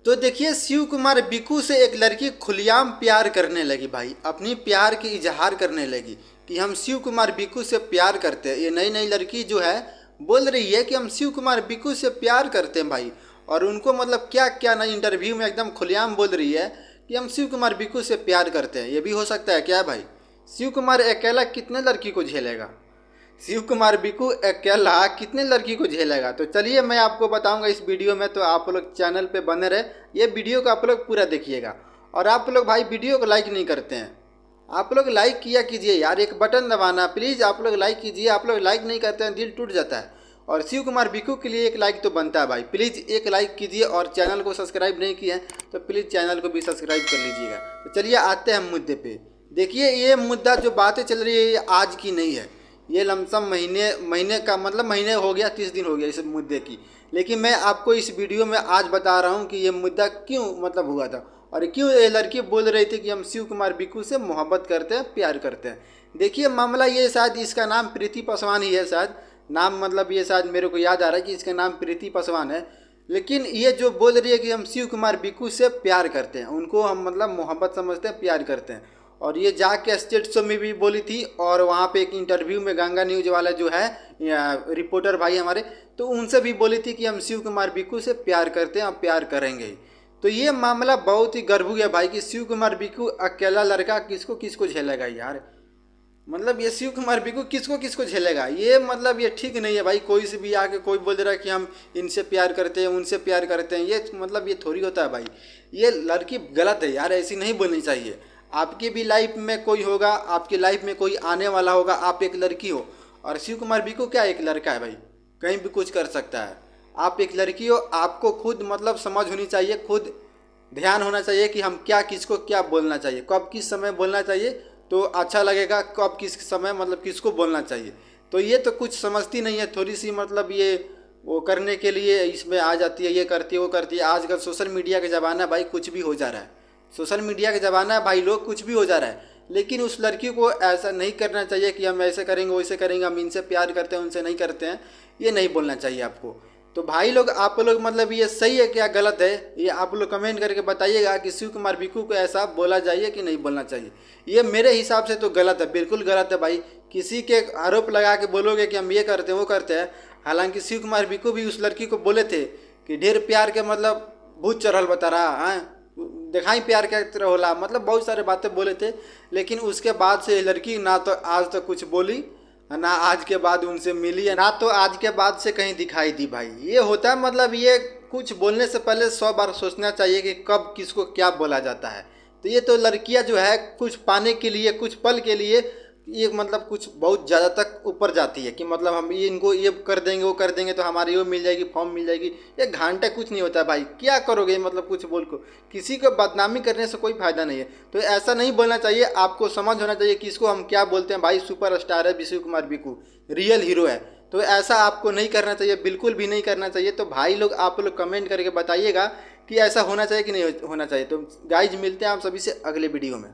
तो देखिए शिव कुमार बिकू से एक लड़की खुलेआम प्यार करने लगी भाई, अपनी प्यार की इजहार करने लगी कि हम शिव कुमार बिकू से प्यार करते हैं। ये नई नई लड़की जो है बोल रही है कि हम शिव कुमार बिकू से प्यार करते हैं भाई। और उनको मतलब क्या क्या नई इंटरव्यू में एकदम खुलेआम बोल रही है कि हम शिव कुमार बिकू से प्यार करते हैं। ये भी हो सकता है क्या भाई? शिव कुमार अकेला कितने लड़की को झेलेगा? शिव कुमार बिकू अकेला कितने लड़की को झेलेगा? तो चलिए मैं आपको बताऊंगा इस वीडियो में, तो आप लोग चैनल पे बने रहे, ये वीडियो को आप लोग पूरा देखिएगा। और आप लोग भाई वीडियो को लाइक नहीं करते हैं, आप लोग लाइक किया कीजिए यार, एक बटन दबाना प्लीज़, आप लोग लाइक कीजिए। आप लोग लाइक नहीं करते हैं दिल टूट जाता है। और शिव कुमार बिकू के लिए एक लाइक तो बनता है भाई, प्लीज़ एक लाइक कीजिए। और चैनल को सब्सक्राइब नहीं किया है तो प्लीज़ चैनल को भी सब्सक्राइब कर लीजिएगा। तो चलिए आते हैं मुद्दे पे। देखिए ये मुद्दा जो बातें चल रही है ये आज की नहीं है, ये लमसम महीने का मतलब महीने हो गया, 30 दिन हो गया इस मुद्दे की। लेकिन मैं आपको इस वीडियो में आज बता रहा हूँ कि ये मुद्दा क्यों मतलब हुआ था और क्यों ये लड़की बोल रही थी कि हम शिव कुमार बिकू से मोहब्बत करते हैं, प्यार करते हैं। देखिए मामला ये शायद इसका नाम प्रीति पासवान ही है, शायद नाम मतलब ये शायद मेरे को याद आ रहा है कि इसका नाम प्रीति पासवान है। लेकिन ये जो बोल रही है कि हम शिव कुमार बिकू से प्यार करते हैं, उनको हम मतलब मोहब्बत समझते हैं, प्यार करते हैं। और ये जाके स्टेट शो में भी बोली थी और वहाँ पे एक इंटरव्यू में गंगा न्यूज वाला जो है रिपोर्टर भाई हमारे, तो उनसे भी बोली थी कि हम शिव कुमार बिकू से प्यार करते हैं और प्यार करेंगे ही। तो ये मामला बहुत ही गर्भ है भाई कि शिव कुमार बिकू अकेला लड़का किसको किसको झेलेगा यार। मतलब ये शिव कुमार बिकू किसको किसको झेलेगा, ये मतलब ये ठीक नहीं है भाई। कोई से भी आके कोई बोल रहा है कि हम इनसे प्यार करते हैं, उनसे प्यार करते हैं, ये मतलब ये थोड़ी होता है भाई। ये लड़की गलत है यार, ऐसी नहीं बोलनी चाहिए। आपकी भी लाइफ में कोई होगा, आपकी लाइफ में कोई आने वाला होगा, आप एक लड़की हो और शिव कुमार बिकू क्या एक लड़का है भाई, कहीं भी कुछ कर सकता है। आप एक लड़की हो, आपको खुद मतलब समझ होनी चाहिए, खुद ध्यान होना चाहिए कि हम क्या किसको क्या बोलना चाहिए, कब किस समय बोलना चाहिए तो अच्छा लगेगा, कब किस समय मतलब किसको बोलना चाहिए। तो ये तो कुछ समझती नहीं है, थोड़ी सी मतलब ये वो करने के लिए इसमें आ जाती है, ये करती है वो करती है। आजकल सोशल मीडिया का ज़माना है भाई, कुछ भी हो जा रहा है। सोशल मीडिया का ज़माना है भाई, लोग कुछ भी हो जा रहा है। लेकिन उस लड़की को ऐसा नहीं करना चाहिए कि हम ऐसे करेंगे वैसे करेंगे, हम इनसे प्यार करते हैं उनसे नहीं करते हैं, ये नहीं बोलना चाहिए आपको। तो भाई लोग आप लोग मतलब ये सही है क्या गलत है, ये आप लोग कमेंट करके बताइएगा कि शिव कुमार बिकू को ऐसा बोला जाइए कि नहीं बोलना चाहिए। ये मेरे हिसाब से तो गलत है, बिल्कुल गलत है भाई। किसी के आरोप लगा के बोलोगे कि हम ये करते हैं वो करते हैं। हालांकि शिव कुमार बिकू भी उस लड़की को बोले थे कि ढेर प्यार के मतलब भूत चढ़ल बता रहा है, दिखाई प्यार क्या तरह होला, मतलब बहुत सारे बातें बोले थे। लेकिन उसके बाद से लड़की ना तो आज तक कुछ बोली, ना आज के बाद उनसे मिली, ना तो आज के बाद से कहीं दिखाई दी भाई। ये होता है मतलब ये कुछ बोलने से पहले 100 बार सोचना चाहिए कि कब किसको क्या बोला जाता है। तो ये तो लड़कियां जो है कुछ पाने के लिए, कुछ पल के लिए ये मतलब कुछ बहुत ज़्यादा तक ऊपर जाती है कि मतलब हम ये इनको ये कर देंगे वो कर देंगे तो हमारी वो मिल जाएगी, फॉर्म मिल जाएगी। ये घंटा कुछ नहीं होता है भाई, क्या करोगे मतलब कुछ बोल को, किसी को बदनामी करने से कोई फायदा नहीं है। तो ऐसा नहीं बोलना चाहिए, आपको समझ होना चाहिए कि इसको हम क्या बोलते हैं भाई। सुपर स्टार है शिव कुमार बिकू, रियल हीरो है, तो ऐसा आपको नहीं करना चाहिए, बिल्कुल भी नहीं करना चाहिए। तो भाई लोग आप लोग कमेंट करके बताइएगा कि ऐसा होना चाहिए कि नहीं होना चाहिए। तो गाइज मिलते हैं आप सभी से अगले वीडियो में।